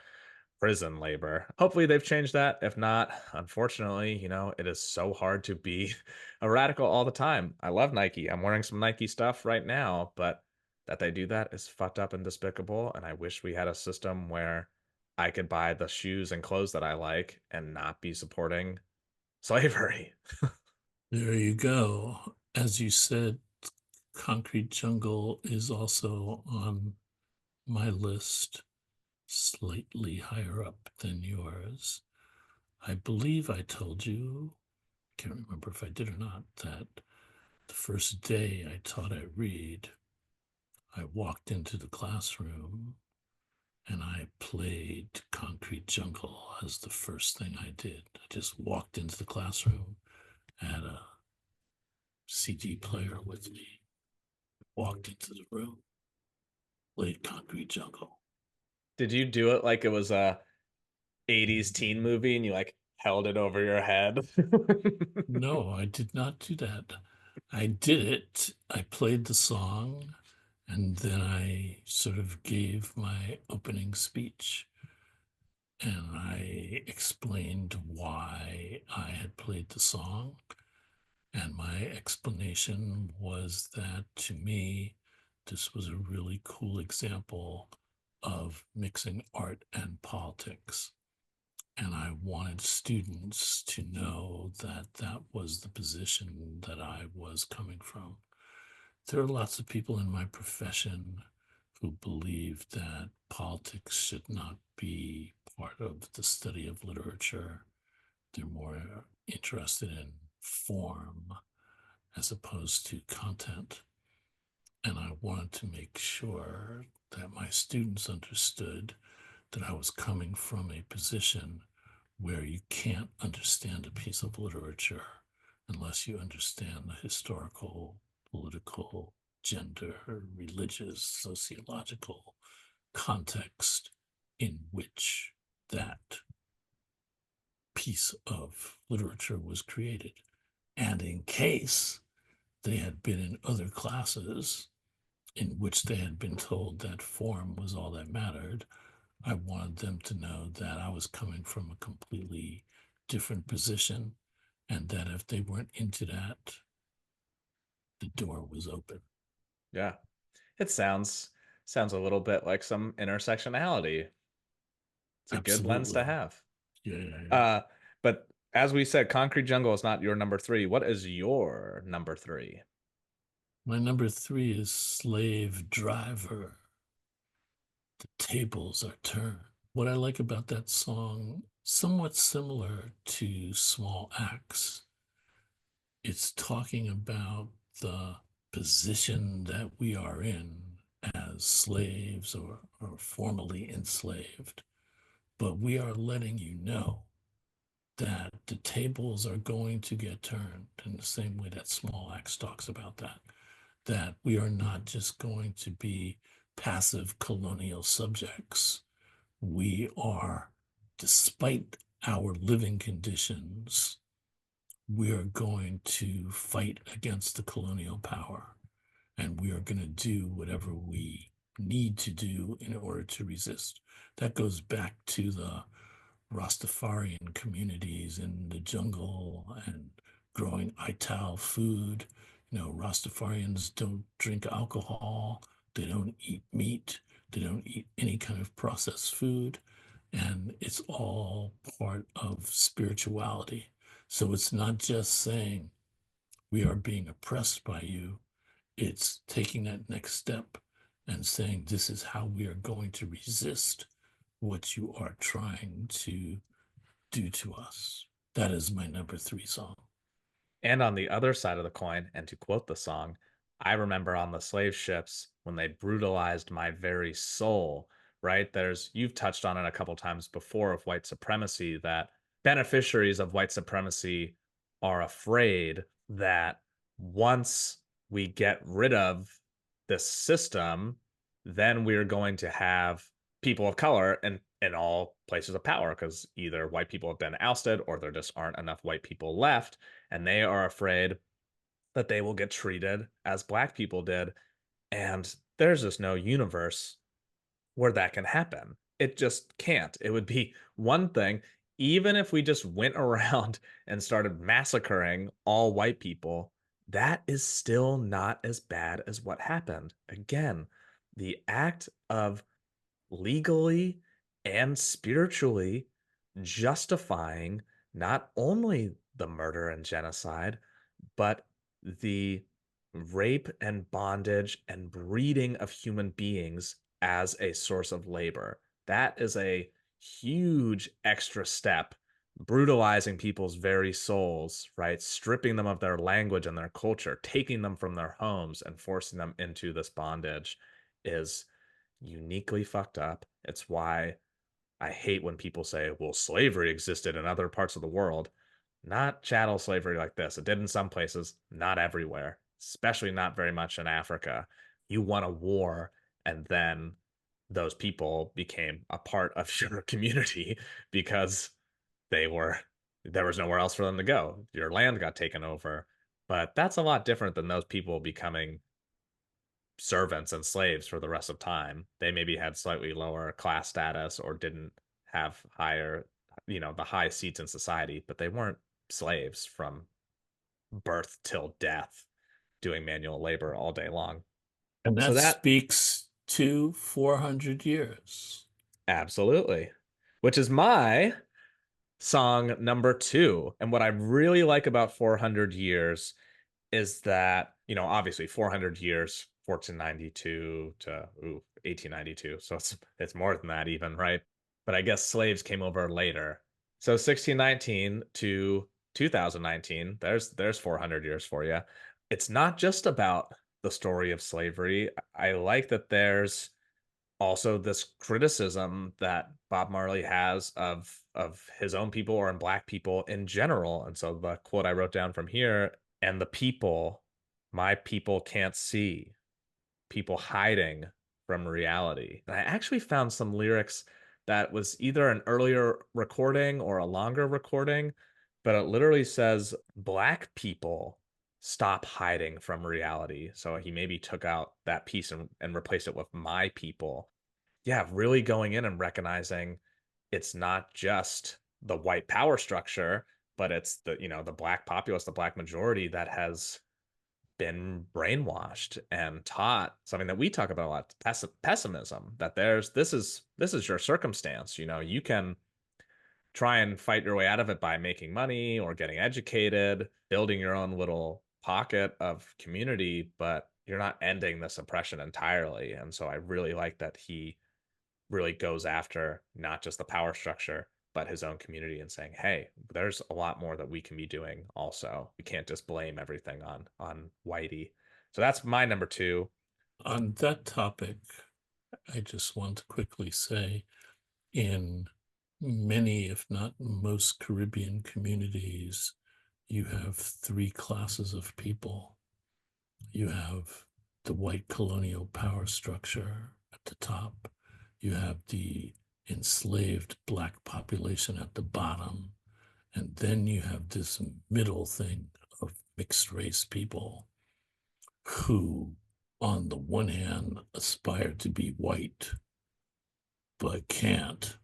S1: prison labor. Hopefully they've changed that. If not, unfortunately, it is so hard to be a radical all the time. I love Nike. I'm wearing some Nike stuff right now, but that they do that is fucked up and despicable. And I wish we had a system where I could buy the shoes and clothes that I like and not be supporting slavery.
S2: There you go. As you said, Concrete Jungle is also on my list, slightly higher up than yours. I believe I told you, can't remember if I did or not, that the first day I taught at Reed, I walked into the classroom and I played Concrete Jungle as the first thing I did. I just walked into the classroom, had a CD player with me, walked into the room, played Concrete Jungle.
S1: Did you do it like it was a 80s teen movie and you like held it over your head?
S2: No, I did not do that. I did it. I played the song, and then I sort of gave my opening speech. And I explained why I had played the song. And my explanation was that to me, this was a really cool example of mixing art and politics. And I wanted students to know that that was the position that I was coming from. There are lots of people in my profession who believe that politics should not be part of the study of literature. They're more interested in form as opposed to content. And I wanted to make sure that my students understood that I was coming from a position where you can't understand a piece of literature unless you understand the historical, political, gender, religious, sociological context in which that piece of literature was created. And in case they had been in other classes in which they had been told that form was all that mattered, I wanted them to know that I was coming from a completely different position and that if they weren't into that, the door was open.
S1: Yeah. It sounds a little bit like some intersectionality. It's a good lens to
S2: Absolutely.
S1: have.
S2: Yeah, yeah, yeah.
S1: Uh, but as we said, Concrete Jungle is not your number three. What is your number three?
S2: My number three is Slave Driver. The tables are turned. What I like about that song, somewhat similar to Small Axe, it's talking about the position that we are in as slaves or formerly enslaved. But we are letting you know that the tables are going to get turned in the same way that Small Axe talks about that. That we are not just going to be passive colonial subjects. We are, despite our living conditions, we are going to fight against the colonial power and we are going to do whatever we need to do in order to resist. That goes back to the Rastafarian communities in the jungle and growing Ital food. You know, Rastafarians don't drink alcohol, they don't eat meat, they don't eat any kind of processed food, and it's all part of spirituality. So it's not just saying we are being oppressed by you, it's taking that next step and saying this is how we are going to resist what you are trying to do to us. That is my number three song.
S1: And on the other side of the coin, and to quote the song, I remember on the slave ships when they brutalized my very soul, right? You've touched on it a couple times before of white supremacy, that beneficiaries of white supremacy are afraid that once we get rid of this system, then we're going to have people of color in all places of power because either white people have been ousted or there just aren't enough white people left and they are afraid that they will get treated as black people did. And there's just no universe where that can happen. It just can't. It would be one thing, even if we just went around and started massacring all white people, that is still not as bad as what happened. Again, the act of legally and spiritually justifying not only the murder and genocide, but the rape and bondage and breeding of human beings as a source of labor. That is a huge extra step, brutalizing people's very souls, right? Stripping them of their language and their culture, taking them from their homes and forcing them into this bondage is uniquely fucked up. It's why I hate when people say, well, slavery existed in other parts of the world. Not chattel slavery like this. It did in some places, not everywhere, especially not very much in Africa. You won a war, and then those people became a part of your community because they were there was nowhere else for them to go. Your land got taken over. But that's a lot different than those people becoming servants and slaves for the rest of time. They maybe had slightly lower class status or didn't have higher, the high seats in society, but they weren't slaves from birth till death doing manual labor all day long.
S2: And
S1: So
S2: that
S1: that
S2: speaks to 400 years.
S1: absolutely, which is my song number two. And what I really like about 400 years is that, obviously 400 years, 1492 to 1892. So it's more than that even, right? But I guess slaves came over later. So 1619 to 2019, there's 400 years for you. It's not just about the story of slavery. I like that there's also this criticism that Bob Marley has of his own people or in black people in general. And so the quote I wrote down from here, and the people, my people can't see, people hiding from reality. And I actually found some lyrics that was either an earlier recording or a longer recording, but it literally says black people stop hiding from reality. So he maybe took out that piece and replaced it with my people. Yeah, really going in and recognizing it's not just the white power structure, but it's the black populace, the black majority that has been brainwashed and taught something that we talk about a lot, pessimism, that this is your circumstance. You can try and fight your way out of it by making money or getting educated, building your own little pocket of community, but you're not ending this oppression entirely. And so I really like that he really goes after not just the power structure, but his own community and saying, hey, there's a lot more that we can be doing also. We can't just blame everything on Whitey. So that's my number two.
S2: On that topic, I just want to quickly say in many, if not most Caribbean communities, you have three classes of people. You have the white colonial power structure at the top. You have the enslaved black population at the bottom. And then you have this middle thing of mixed race people who, on the one hand, aspire to be white, but can't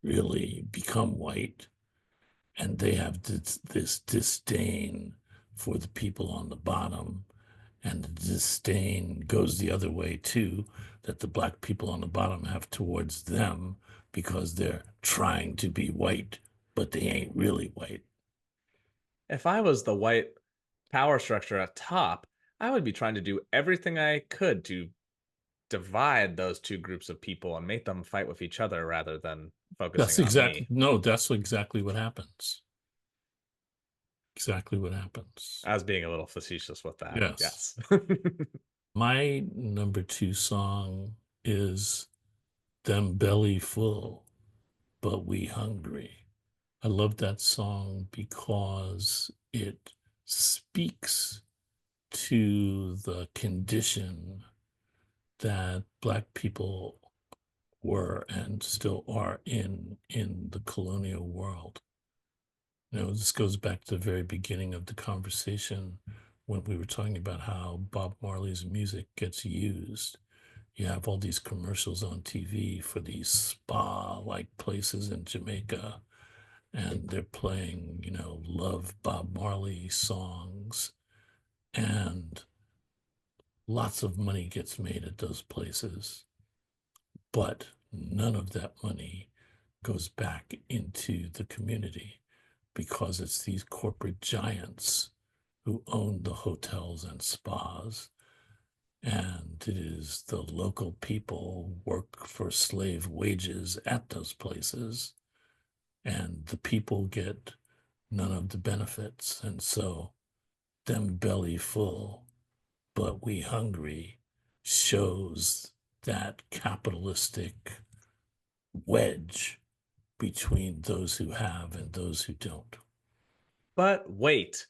S2: really become white. And they have this disdain for the people on the bottom. And the disdain goes the other way too, that the black people on the bottom have towards them because they're trying to be white, but they ain't really white.
S1: If I was the white power structure at top, I would be trying to do everything I could to divide those two groups of people and make them fight with each other rather than focusing
S2: That's
S1: on
S2: exactly,
S1: me.
S2: no, that's exactly what happens. Exactly what happens.
S1: I was being a little facetious with that.
S2: Yes.
S1: Yes.
S2: My number two song is Them Belly Full, But We Hungry. I love that song because it speaks to the condition that Black people were and still are in the colonial world. This goes back to the very beginning of the conversation when we were talking about how Bob Marley's music gets used. You have all these commercials on TV for these spa-like places in Jamaica, and they're playing, love Bob Marley songs, and lots of money gets made at those places, but none of that money goes back into the community because it's these corporate giants who own the hotels and spas. And it is the local people work for slave wages at those places. And the people get none of the benefits. And so, them belly full, but we hungry shows that capitalistic wedge between those who have and those who don't.
S1: But wait,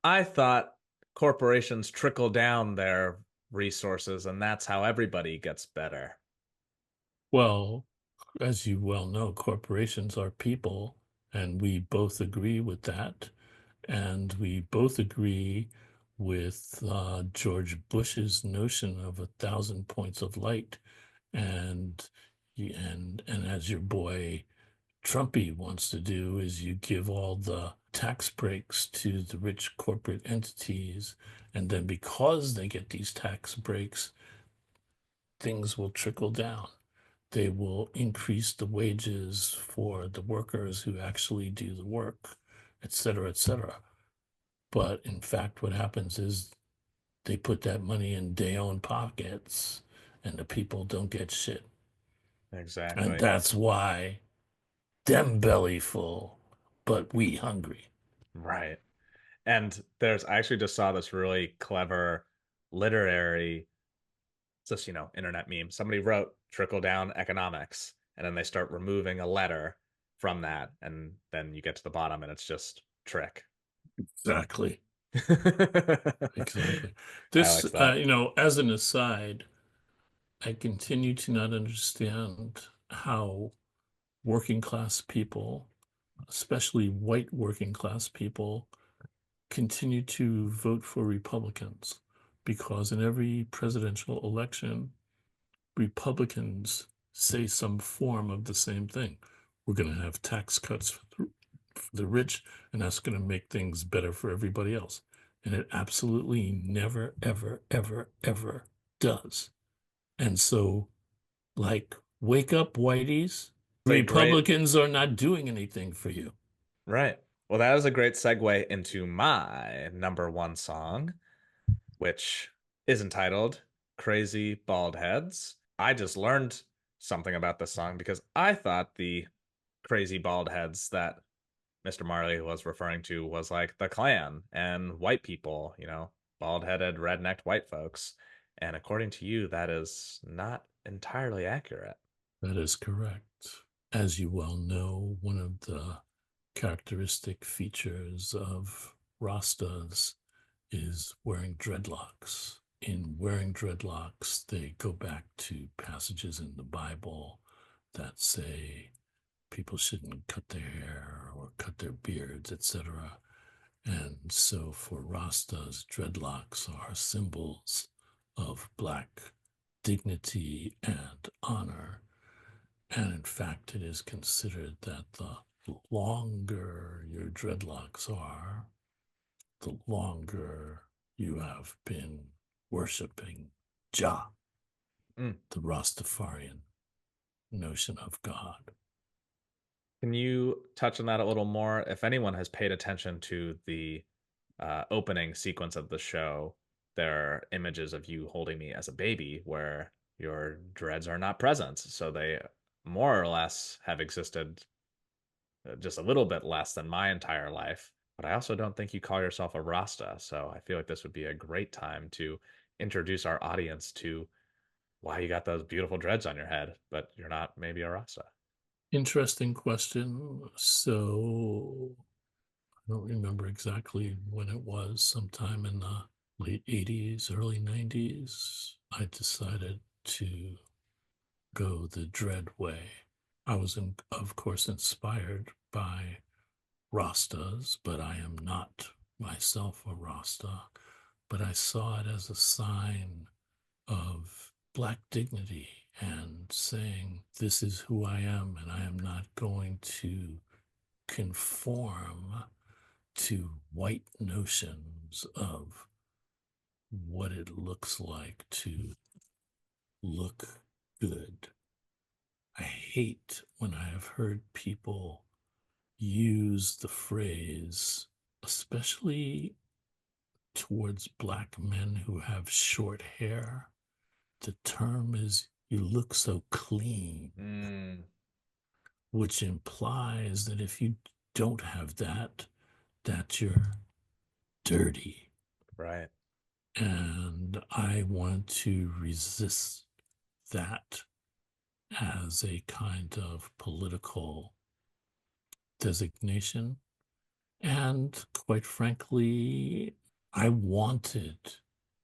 S1: I thought corporations trickle down their resources and that's how everybody gets better.
S2: Well, as you well know, corporations are people, and we both agree with that. And we both agree with George Bush's notion of 1,000 points of light. And and as your boy Trumpy wants to do, is you give all the tax breaks to the rich corporate entities, and then because they get these tax breaks, things will trickle down. They will increase the wages for the workers who actually do the work, et cetera, et cetera. But in fact, what happens is they put that money in their own pockets and the people don't get shit. And
S1: Exactly.
S2: that's why them belly full, but we hungry.
S1: Right. And I actually just saw this really clever literary, just, internet meme. Somebody wrote trickle down economics, and then they start removing a letter from that. And then you get to the bottom and it's just trick.
S2: Exactly. Exactly.
S1: I
S2: This,
S1: like that.
S2: as an aside, I continue to not understand how working class people, especially white working class people, continue to vote for Republicans, because in every presidential election, Republicans say some form of the same thing. We're going to have tax cuts for the rich, and that's going to make things better for everybody else. And it absolutely never, ever, ever, ever does. And so, like, wake up, whiteys.
S1: It's a great,
S2: Republicans are not doing anything for you.
S1: right. Well, that is a great segue into my number one song, which is entitled Crazy Bald Heads. I just learned something about this song because I thought the crazy bald heads that Mr. Marley was referring to was like the Klan and white people, bald headed, rednecked white folks. And according to you, that is not entirely accurate.
S2: That is correct. As you well know, one of the characteristic features of Rastas is wearing dreadlocks. In wearing dreadlocks, they go back to passages in the Bible that say people shouldn't cut their hair or cut their beards, etc. And so for Rastas, dreadlocks are symbols of Black dignity and honor. And in fact, it is considered that the longer your dreadlocks are, the longer you have been worshiping Jah,
S1: Mm.
S2: the Rastafarian notion of God.
S1: Can you touch on that a little more? If anyone has paid attention to the opening sequence of the show, there are images of you holding me as a baby where your dreads are not present. So they more or less have existed just a little bit less than my entire life. But I also don't think you call yourself a Rasta. So I feel like this would be a great time to introduce our audience to why you got those beautiful dreads on your head, but you're not maybe a Rasta.
S2: Interesting question. So I don't remember exactly when it was, sometime in the late 80s, early 90s, I decided to go the dread way. I was, of course, inspired by Rastas, but I am not myself a Rasta. But I saw it as a sign of Black dignity and saying, this is who I am, and I am not going to conform to white notions of what it looks like to look good. I hate when I have heard people use the phrase, especially towards Black men who have short hair. The term is, you look so clean,
S1: Mm,
S2: which implies that if you don't have that, that you're dirty.
S1: right.
S2: And I want to resist that as a kind of political designation. And quite frankly, I wanted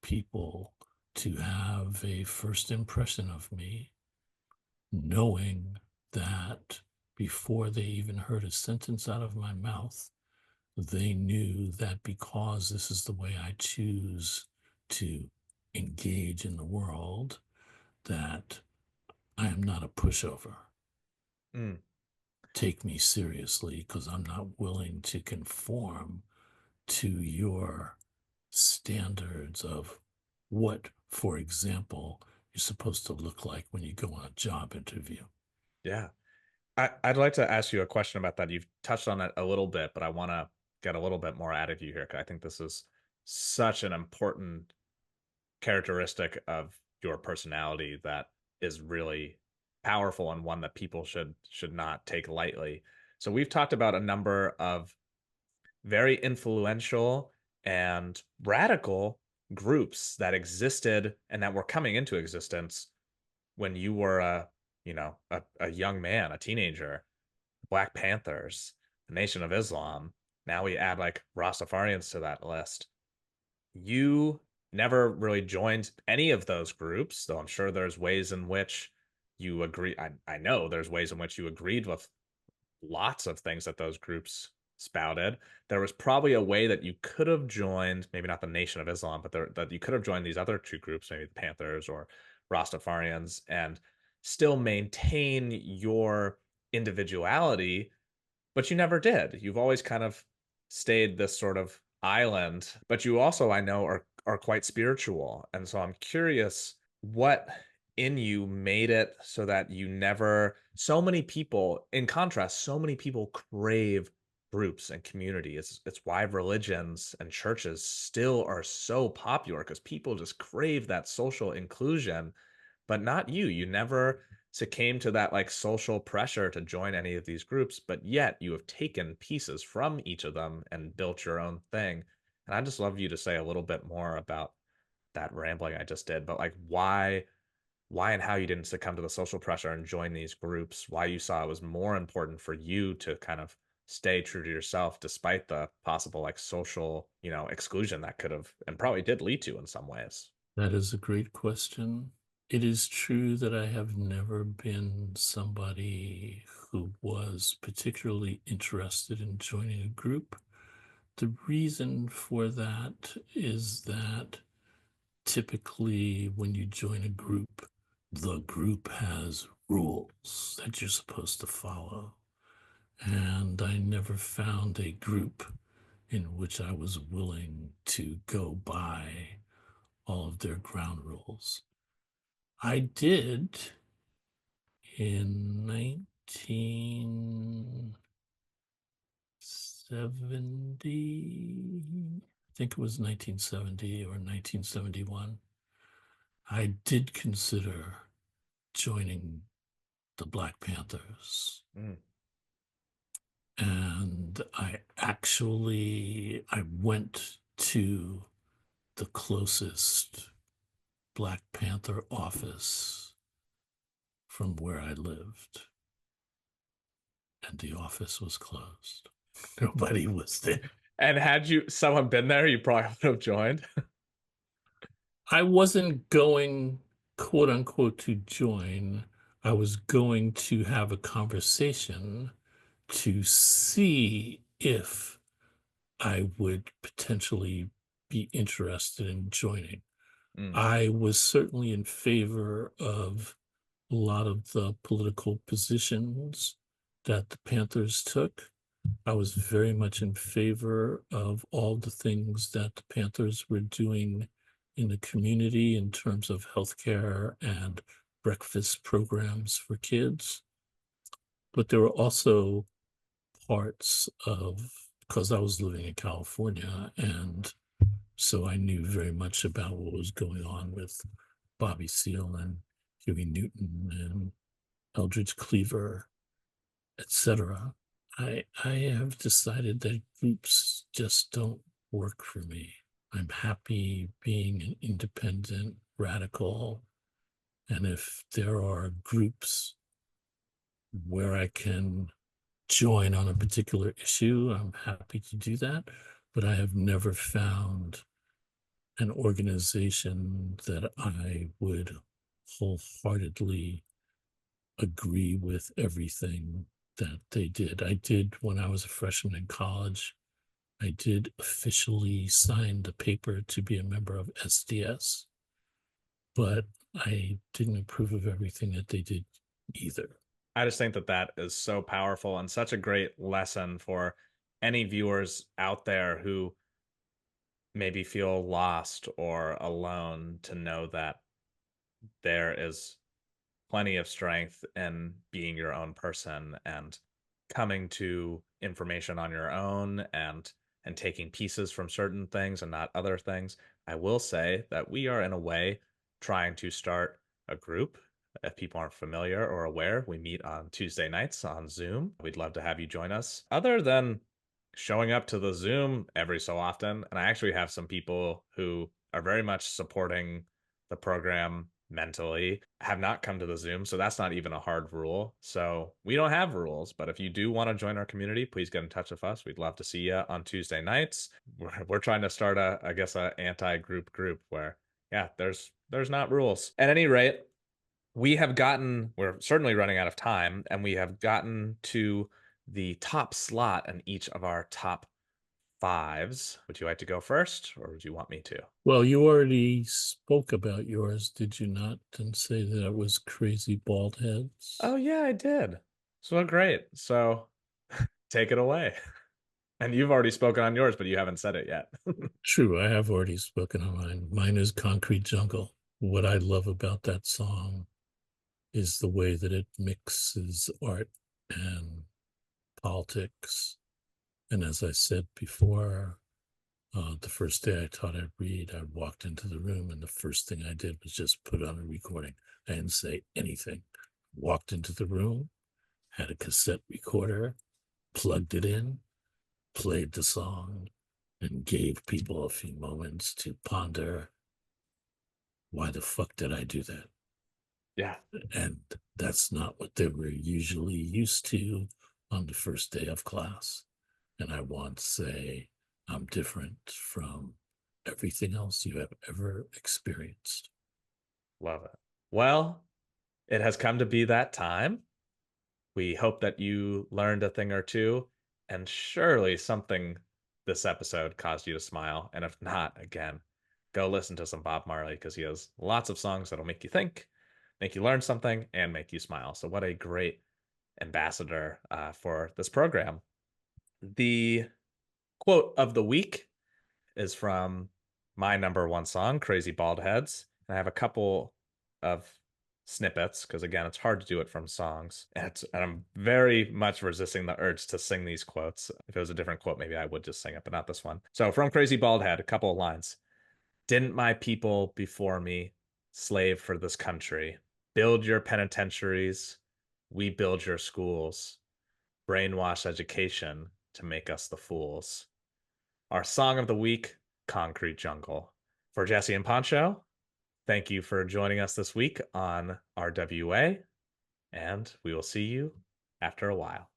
S2: people to have a first impression of me, knowing that before they even heard a sentence out of my mouth, they knew that because this is the way I choose to engage in the world, that I am not a pushover.
S1: Mm,
S2: Take me seriously because I'm not willing to conform to your standards of what, for example, you're supposed to look like when you go on a job interview.
S1: yeah. I'd like to ask you a question about that. You've touched on it a little bit, but I want to get a little bit more out of you here, 'cause I think this is such an important characteristic of your personality that is really powerful and one that people should not take lightly. So we've talked about a number of very influential and radical groups that existed and that were coming into existence when you were a young man, a teenager. Black Panthers, the Nation of Islam. Now we add like Rastafarians to that list. You never really joined any of those groups, though I'm sure there's ways in which you agree. I know there's ways in which you agreed with lots of things that those groups spouted. There was probably a way that you could have joined, maybe not the Nation of Islam, but that you could have joined these other two groups, maybe the Panthers or Rastafarians, and still maintain your individuality, but you never did. You've always kind of stayed this sort of island, but you also, I know, are quite spiritual. And so I'm curious what in you made it so that you never, so many people, in contrast, so many people crave groups and community. It's why religions and churches still are so popular because people just crave that social inclusion, but not you. You never succumbed to that like social pressure to join any of these groups, but yet you have taken pieces from each of them and built your own thing. And I just love you to say a little bit more about that rambling I just did, but like why and how you didn't succumb to the social pressure and join these groups, why you saw it was more important for you to kind of stay true to yourself despite the possible like social, exclusion that could have and probably did lead to in some ways.
S2: That is a great question. It is true that I have never been somebody who was particularly interested in joining a group. The reason for that is that typically when you join a group, the group has rules that you're supposed to follow. And I never found a group in which I was willing to go by all of their ground rules. I did in 1970, I think it was 1970 or 1971. I did consider joining the Black Panthers.
S1: Mm.
S2: And I went to the closest Black Panther office from where I lived, and the office was closed. Nobody was there.
S1: And had you someone been there, you probably would have joined.
S2: I wasn't going, quote unquote, to join. I was going to have a conversation to see if I would potentially be interested in joining.
S1: Mm.
S2: I was certainly in favor of a lot of the political positions that the Panthers took. I was very much in favor of all the things that the Panthers were doing in the community in terms of healthcare and breakfast programs for kids. But there were also parts of, because I was living in California, and so I knew very much about what was going on with Bobby Seale and Huey Newton and Eldridge Cleaver, etc. I have decided that groups just don't work for me. I'm happy being an independent radical And if there are groups where I can join on a particular issue, I'm happy to do that. But I have never found an organization that I would wholeheartedly agree with everything that they did. I did when I was a freshman in college. I did officially sign the paper to be a member of SDS, but I didn't approve of everything that they did either.
S1: I just think that that is so powerful and such a great lesson for any viewers out there who maybe feel lost or alone, to know that there is plenty of strength in being your own person and coming to information on your own, and taking pieces from certain things and not other things. I will say that we are in a way trying to start a group. If people aren't familiar or aware, we meet on Tuesday nights on Zoom. We'd love to have you join us. Other than showing up to the Zoom every so often, and I actually have some people who are very much supporting the program mentally, have not come to the Zoom. So that's not even a hard rule. So we don't have rules, but if you do want to join our community, please get in touch with us. We'd love to see you on Tuesday nights. We're trying to start I guess, a anti-group where, yeah, there's not rules. At any rate, we're certainly running out of time, and we have gotten to the top slot in each of our top fives. Would you like to go first, or would you want me to?
S2: Well, you already spoke about yours, did you not? And say that it was Crazy Bald
S1: Oh,
S2: Heads.
S1: yeah, I did. So great. So take it away. And you've already spoken on yours, but you haven't said it yet.
S2: True, I have already spoken on mine. Mine is Concrete Jungle. What I love about that song is the way that it mixes art and politics. And as I said before, the first day I taught I'd read, I walked into the room and the first thing I did was just put on a recording. I didn't say anything. Walked into the room, had a cassette recorder, plugged it in, played the song, and gave people a few moments to ponder, why the fuck did I do that?
S1: Yeah,
S2: And that's not what they were usually used to on the first day of class. And I want to say, I'm different from everything else you have ever experienced.
S1: love it. Well, it has come to be that time. We hope that you learned a thing or two, and surely something this episode caused you to smile. And if not, again, go listen to some Bob Marley, because he has lots of songs that'll make you think, make you learn something, and make you smile. So, what a great ambassador for this program. The quote of the week is from my number one song, Crazy Bald Heads. And I have a couple of snippets because, again, it's hard to do it from songs. And I'm very much resisting the urge to sing these quotes. If it was a different quote, maybe I would just sing it, but not this one. So from Crazy Bald Head, a couple of lines. Didn't my people before me slave for this country? Build your penitentiaries. We build your schools. Brainwash education to make us the fools. Our song of the week, Concrete Jungle. For Jesse and Pancho, thank you for joining us this week on R.W.A, and we will see you after a while.